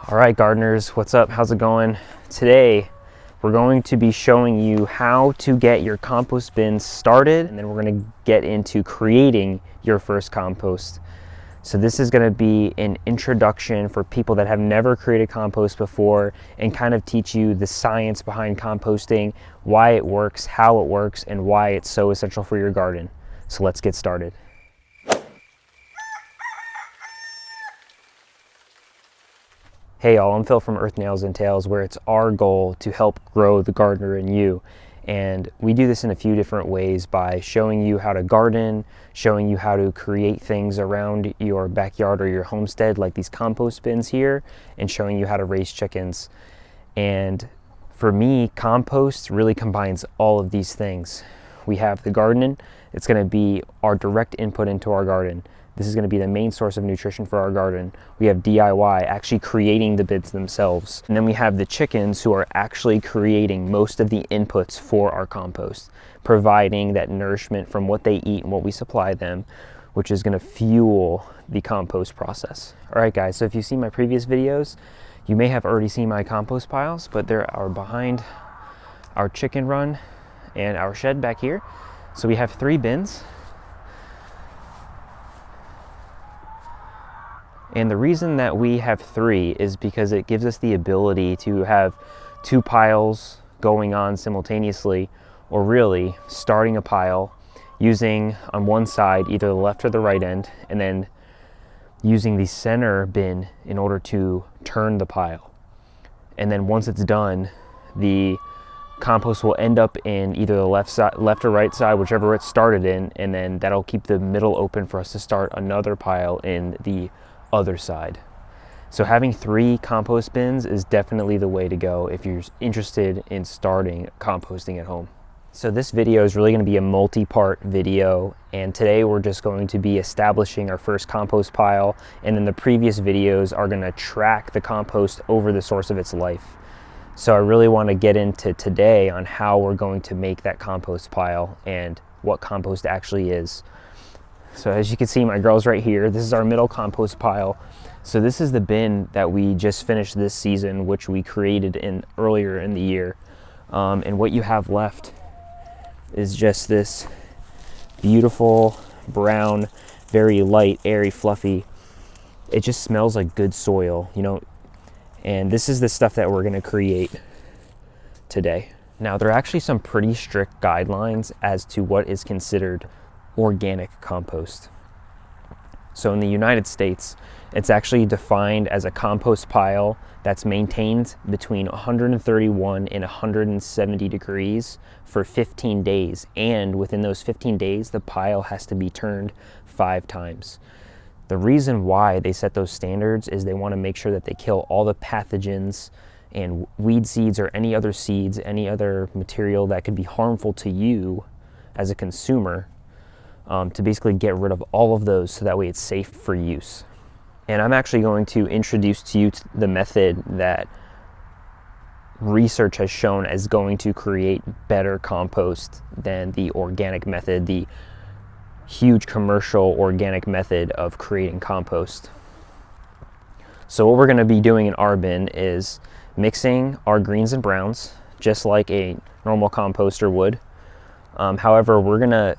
All right, gardeners, what's up? How's it going? Today, we're going to be showing you how to get your compost bin started, and then we're going to get into creating your first compost. So this is going to be an introduction for people that have never created compost before and kind of teach you the science behind composting, why it works, how it works, and why it's so essential for your garden. So let's get started. Hey y'all, I'm Phil from Earth Nails and Tails, where it's our goal to help grow the gardener in you. And we do this in a few different ways by showing you how to garden, showing you how to create things around your backyard or your homestead, like these compost bins here, and showing you how to raise chickens. And for me, compost really combines all of these things. We have the garden. It's going to be our direct input into our garden. This is going to be the main source of nutrition for our garden. We have DIY, actually creating the bins themselves. And then we have the chickens, who are actually creating most of the inputs for our compost, providing that nourishment from what they eat and what we supply them, which is going to fuel the compost process. All right, guys, so if you've seen my previous videos, you may have already seen my compost piles, but they are behind our chicken run and our shed back here. So we have 3 bins. And the reason that we have 3 is because it gives us the ability to have 2 piles going on simultaneously, or really starting a pile using on one side either the left or the right end, and then using the center bin in order to turn the pile. And then once it's done, the compost will end up in either the left or right side, whichever it started in, and then that'll keep the middle open for us to start another pile in the other side. So having 3 compost bins is definitely the way to go if you're interested in starting composting at home. So this video is really going to be a multi-part video, and today we're just going to be establishing our first compost pile, and then the previous videos are going to track the compost over the source of its life. So I really want to get into today on how we're going to make that compost pile and what compost actually is. So as you can see, my girl's right here. This is our middle compost pile. So this is the bin that we just finished this season, which we created earlier in the year. And what you have left is just this beautiful brown, very light, airy, fluffy. It just smells like good soil, you know. And this is the stuff that we're going to create today. Now, there are actually some pretty strict guidelines as to what is considered organic compost. So in the United States, it's actually defined as a compost pile that's maintained between 131 and 170 degrees for 15 days. And within those 15 days, the pile has to be turned 5 times. The reason why they set those standards is they want to make sure that they kill all the pathogens and weed seeds or any other seeds, any other material that could be harmful to you as a consumer, to basically get rid of all of those so that way it's safe for use. And I'm actually going to introduce to you the method that research has shown is going to create better compost than the organic method, the huge commercial organic method of creating compost. So what we're going to be doing in our bin is mixing our greens and browns just like a normal composter would. However, we're going to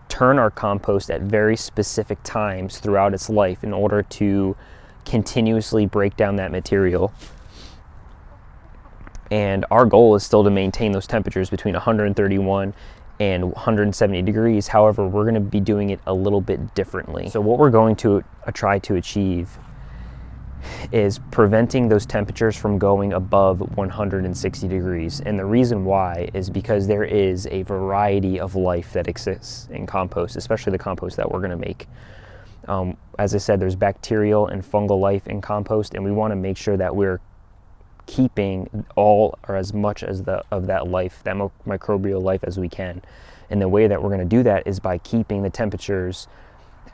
turn our compost at very specific times throughout its life in order to continuously break down that material. And our goal is still to maintain those temperatures between 131 and 170 degrees. However, we're going to be doing it a little bit differently. So what we're going to try to achieve is preventing those temperatures from going above 160 degrees. And the reason why is because there is a variety of life that exists in compost, especially the compost that we're going to make. As I said, there's bacterial and fungal life in compost, and we want to make sure that we're keeping all or as much as of that life, that microbial life, as we can. And the way that we're going to do that is by keeping the temperatures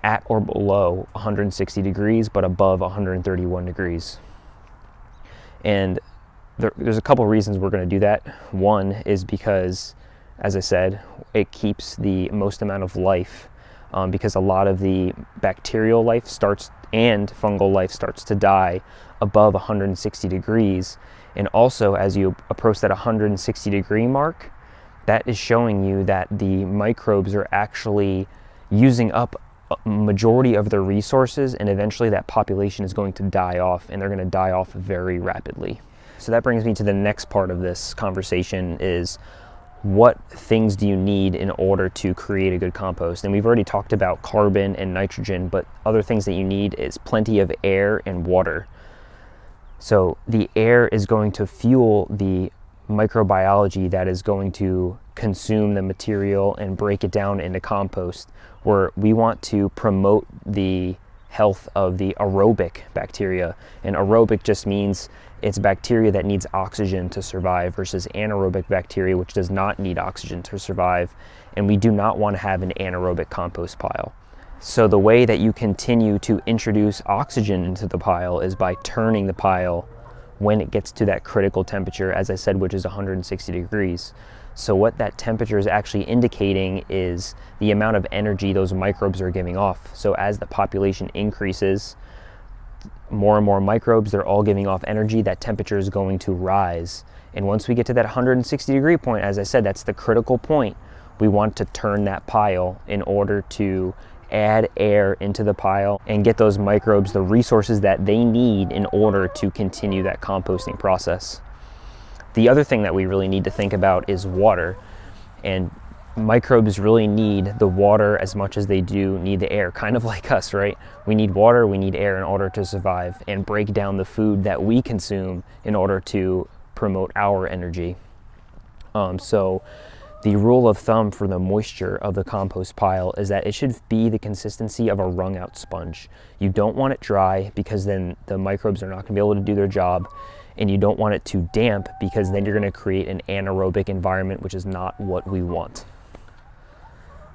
at or below 160 degrees, but above 131 degrees. And there's a couple reasons we're going to do that. One is because, as I said, it keeps the most amount of life, because a lot of the bacterial life starts and fungal life starts to die above 160 degrees. And also, as you approach that 160 degree mark, that is showing you that the microbes are actually using up a majority of their resources, and eventually that population is going to die off, and they're going to die off very rapidly. So that brings me to the next part of this conversation, is what things do you need in order to create a good compost? And we've already talked about carbon and nitrogen, but other things that you need is plenty of air and water. So the air is going to fuel the microbiology that is going to consume the material and break it down into compost, where we want to promote the health of the aerobic bacteria. And aerobic just means it's bacteria that needs oxygen to survive versus anaerobic bacteria, which does not need oxygen to survive. And we do not want to have an anaerobic compost pile. So the way that you continue to introduce oxygen into the pile is by turning the pile when it gets to that critical temperature, as I said, which is 160 degrees. So what that temperature is actually indicating is the amount of energy those microbes are giving off. So as the population increases, more and more microbes, they're all giving off energy, that temperature is going to rise. And once we get to that 160 degree point, as I said, that's the critical point. We want to turn that pile in order to add air into the pile and get those microbes the resources that they need in order to continue that composting process. The other thing that we really need to think about is water, and microbes really need the water as much as they do need the air, kind of like us, right? We need water, we need air in order to survive and break down the food that we consume in order to promote our energy. So the rule of thumb for the moisture of the compost pile is that it should be the consistency of a wrung out sponge. You don't want it dry, because then the microbes are not going to be able to do their job. And you don't want it too damp, because then you're going to create an anaerobic environment, which is not what we want.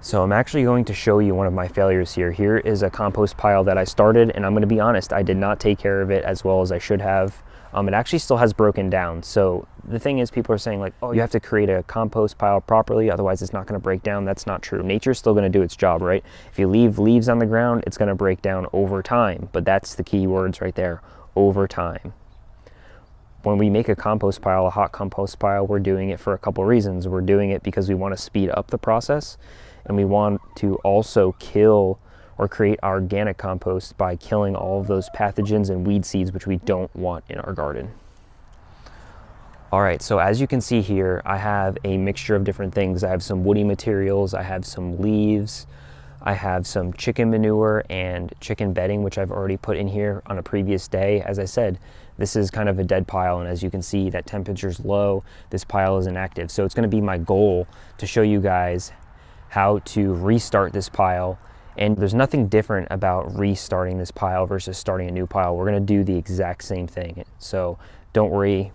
So I'm actually going to show you one of my failures here. Here is a compost pile that I started, and I'm going to be honest, I did not take care of it as well as I should have. It actually still has broken down. So the thing is, people are saying like, oh, you have to create a compost pile properly, otherwise it's not going to break down. That's not true. Nature's still going to do its job, right? If you leave leaves on the ground, it's going to break down over time. But that's the key words right there, over time. When we make a compost pile, a hot compost pile, we're doing it for a couple reasons. We're doing it because we want to speed up the process, and we want to also kill or create our organic compost by killing all of those pathogens and weed seeds which we don't want in our garden. All right, so as you can see here, I have a mixture of different things. I have some woody materials, I have some leaves, I have some chicken manure and chicken bedding, which I've already put in here on a previous day. As I said, this is kind of a dead pile, and as you can see, that temperature's low, this pile is inactive. So it's going to be my goal to show you guys how to restart this pile. And there's nothing different about restarting this pile versus starting a new pile. We're going to do the exact same thing. So don't worry.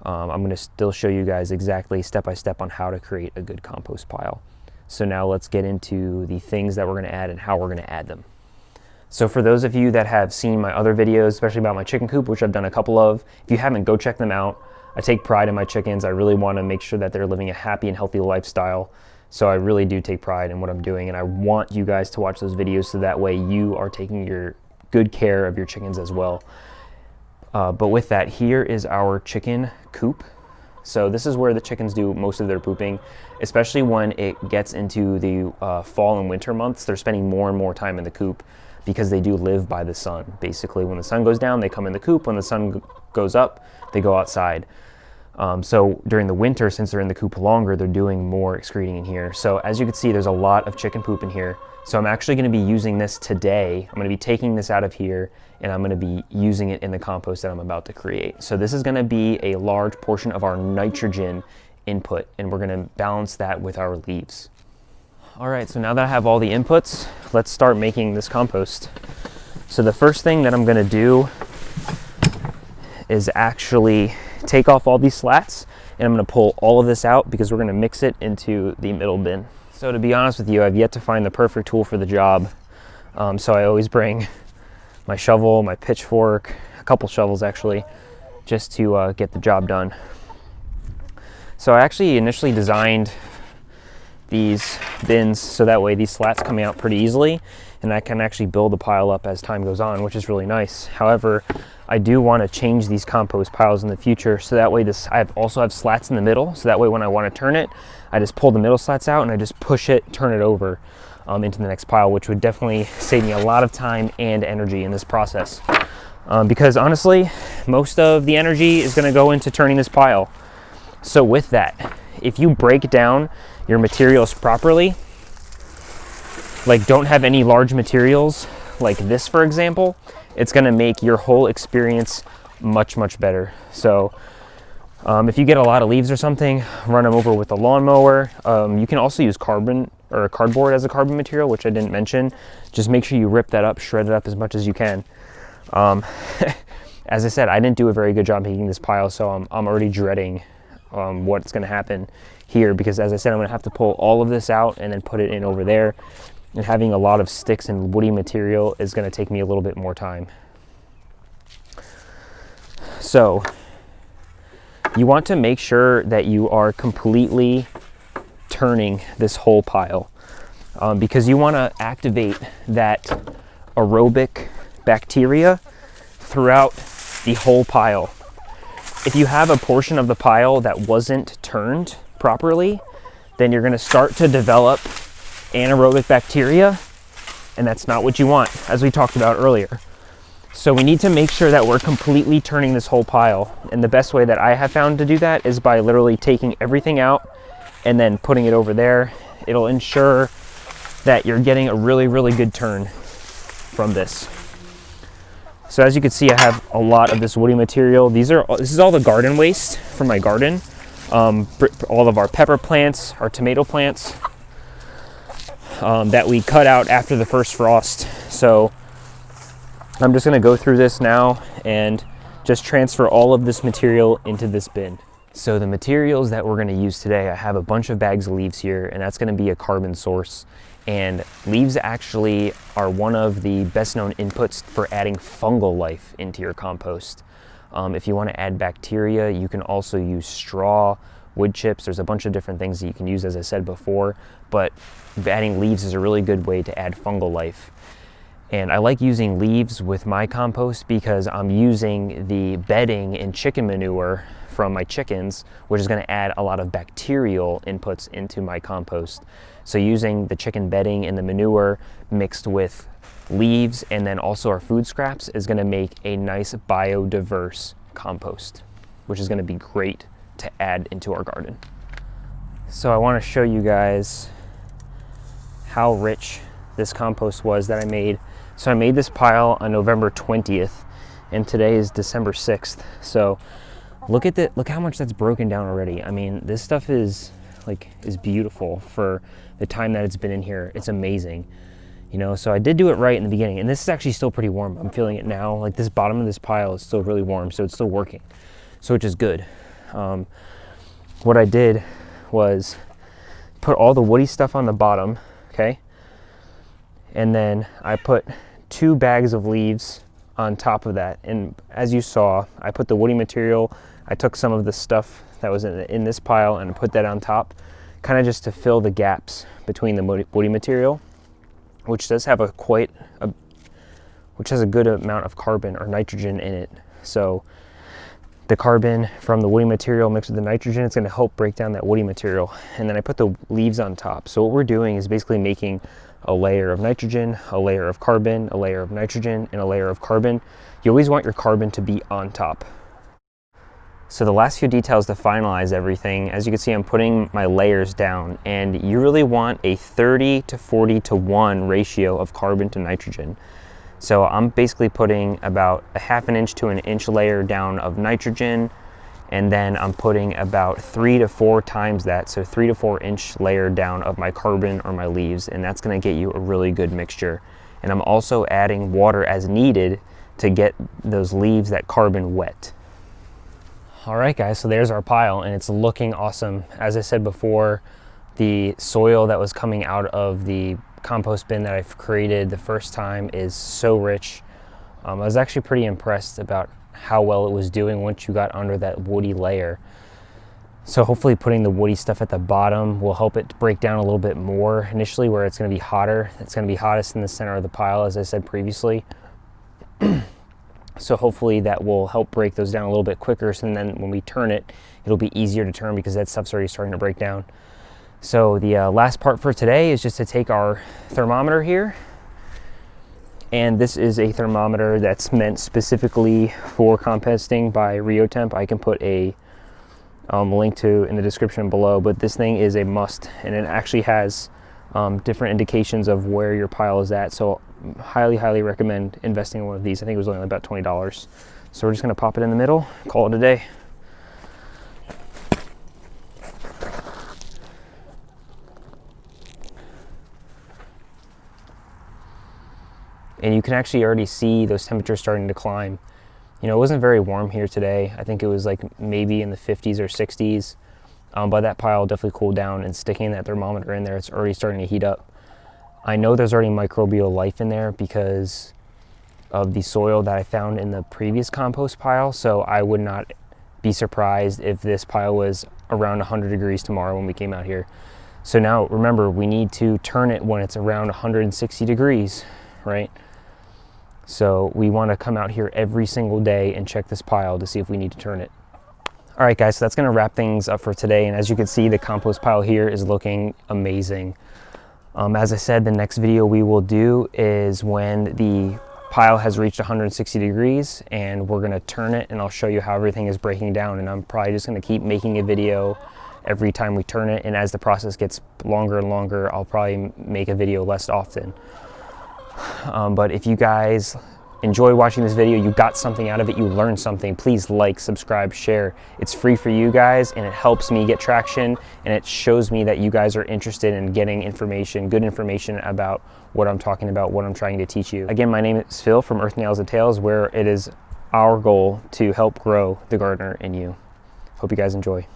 I'm going to still show you guys exactly step by step on how to create a good compost pile. So now let's get into the things that we're going to add and how we're going to add them. So for those of you that have seen my other videos, especially about my chicken coop, which I've done a couple of, if you haven't, go check them out. I take pride in my chickens. I really want to make sure that they're living a happy and healthy lifestyle. So I really do take pride in what I'm doing, and I want you guys to watch those videos so that way you are taking your good care of your chickens as well. But with that, here is our chicken coop. So this is where the chickens do most of their pooping, especially when it gets into the fall and winter months. They're spending more and more time in the coop because they do live by the sun. Basically, when the sun goes down, they come in the coop. When the sun goes up, they go outside. So during the winter, since they're in the coop longer, they're doing more excreting in here. So as you can see, there's a lot of chicken poop in here. So I'm actually going to be using this today. I'm going to be taking this out of here, and I'm going to be using it in the compost that I'm about to create. So this is going to be a large portion of our nitrogen input, and we're going to balance that with our leaves. All right, so now that I have all the inputs, let's start making this compost. So the first thing that I'm going to do is actually take off all these slats, and I'm going to pull all of this out because we're going to mix it into the middle bin. So to be honest with you, I've yet to find the perfect tool for the job. So I always bring my shovel, my pitchfork, a couple shovels actually, just to get the job done. So I actually initially designed these bins so that way these slats come out pretty easily, and I can actually build the pile up as time goes on, which is really nice. However, I do want to change these compost piles in the future, so that way I also have slats in the middle, so that way when I want to turn it, I just pull the middle slats out and I just push it, turn it over into the next pile, which would definitely save me a lot of time and energy in this process. Because honestly, most of the energy is going to go into turning this pile. So with that, if you break down your materials properly, like don't have any large materials like this, for example, it's going to make your whole experience much, much better. So if you get a lot of leaves or something, run them over with a lawnmower. You can also use carbon or cardboard as a carbon material, which I didn't mention. Just make sure you rip that up, shred it up as much as you can. As I said, I didn't do a very good job making this pile, so I'm already dreading what's going to happen here, because as I said, I'm going to have to pull all of this out and then put it in over there, and having a lot of sticks and woody material is going to take me a little bit more time. So you want to make sure that you are completely turning this whole pile, because you want to activate that aerobic bacteria throughout the whole pile. If you have a portion of the pile that wasn't turned properly, then you're going to start to develop anaerobic bacteria, and that's not what you want, as we talked about earlier. So we need to make sure that we're completely turning this whole pile, and the best way that I have found to do that is by literally taking everything out and then putting it over there. It'll ensure that you're getting a really, really good turn from this. So as you can see, I have a lot of this woody material. This is all the garden waste from my garden. All of our pepper plants, our tomato plants that we cut out after the first frost. So I'm just gonna go through this now and just transfer all of this material into this bin. So the materials that we're gonna use today, I have a bunch of bags of leaves here, and that's gonna be a carbon source. And leaves actually are one of the best known inputs for adding fungal life into your compost. If you want to add bacteria, you can also use straw, wood chips. There's a bunch of different things that you can use, as I said before, but adding leaves is a really good way to add fungal life. And I like using leaves with my compost because I'm using the bedding and chicken manure from my chickens, which is going to add a lot of bacterial inputs into my compost. So using the chicken bedding and the manure mixed with leaves and then also our food scraps is going to make a nice biodiverse compost, which is going to be great to add into our garden. So I want to show you guys how rich this compost was that I made. So I made this pile on November 20th and today is December 6th. So look how much that's broken down already. I mean, this stuff is beautiful for the time that it's been in here. It's amazing, you know. So I did do it right in the beginning, and this is actually still pretty warm. I'm feeling it now. Like this bottom of this pile is still really warm, so it's still working, so which is good. What I did was put all the woody stuff on the bottom, okay, and then I put 2 bags of leaves on top of that. And as you saw, I put the woody material. I took some of the stuff that was in this pile and put that on top, kind of just to fill the gaps between the woody material, which does have which has a good amount of carbon or nitrogen in it. So the carbon from the woody material mixed with the nitrogen, it's going to help break down that woody material. And then I put the leaves on top. So what we're doing is basically making a layer of nitrogen, a layer of carbon, a layer of nitrogen, and a layer of carbon. You always want your carbon to be on top. So the last few details to finalize everything, as you can see, I'm putting my layers down, and you really want a 30 to 40 to 1 ratio of carbon to nitrogen. So I'm basically putting about a 1/2 inch to 1 inch layer down of nitrogen, and then I'm putting about 3 to 4 times that, so 3 to 4 inch layer down of my carbon or my leaves, and that's going to get you a really good mixture. And I'm also adding water as needed to get those leaves, that carbon, wet. All right, guys, so there's our pile, and it's looking awesome. As I said before, the soil that was coming out of the compost bin that I've created the first time is so rich. I was actually pretty impressed about how well it was doing once you got under that woody layer. So hopefully putting the woody stuff at the bottom will help it break down a little bit more initially, where it's going to be hotter. It's going to be hottest in the center of the pile, as I said previously. So hopefully that will help break those down a little bit quicker, so then when we turn it, it'll be easier to turn because that stuff's already starting to break down. So the last part for today is just to take our thermometer here, and this is a thermometer that's meant specifically for composting by RioTemp. I can put a link to in the description below, but this thing is a must, and it actually has different indications of where your pile is at. So highly recommend investing in one of these. I think it was only about $20. So we're just going to pop it in the middle, call it a day. And you can actually already see those temperatures starting to climb. You know, it wasn't very warm here today. I think it was like maybe in the 50s or 60s. But that pile definitely cooled down, and sticking that thermometer in there, it's already starting to heat up. I know there's already microbial life in there because of the soil that I found in the previous compost pile. So I would not be surprised if this pile was around 100 degrees tomorrow when we came out here. So now remember, we need to turn it when it's around 160 degrees, right? So we want to come out here every single day and check this pile to see if we need to turn it. All right, guys, so that's going to wrap things up for today. And as you can see, the compost pile here is looking amazing. As I said, the next video we will do is when the pile has reached 160 degrees, and we're going to turn it, and I'll show you how everything is breaking down. And I'm probably just going to keep making a video every time we turn it. And as the process gets longer and longer, I'll probably make a video less often. But if you guys enjoy watching this video, you got something out of it, you learned something, please like, subscribe, share. It's free for you guys, and it helps me get traction, and it shows me that you guys are interested in getting information, good information about what I'm talking about, what I'm trying to teach you. Again, my name is Phil from Earth Nails and Tails, where it is our goal to help grow the gardener in you. Hope you guys enjoy.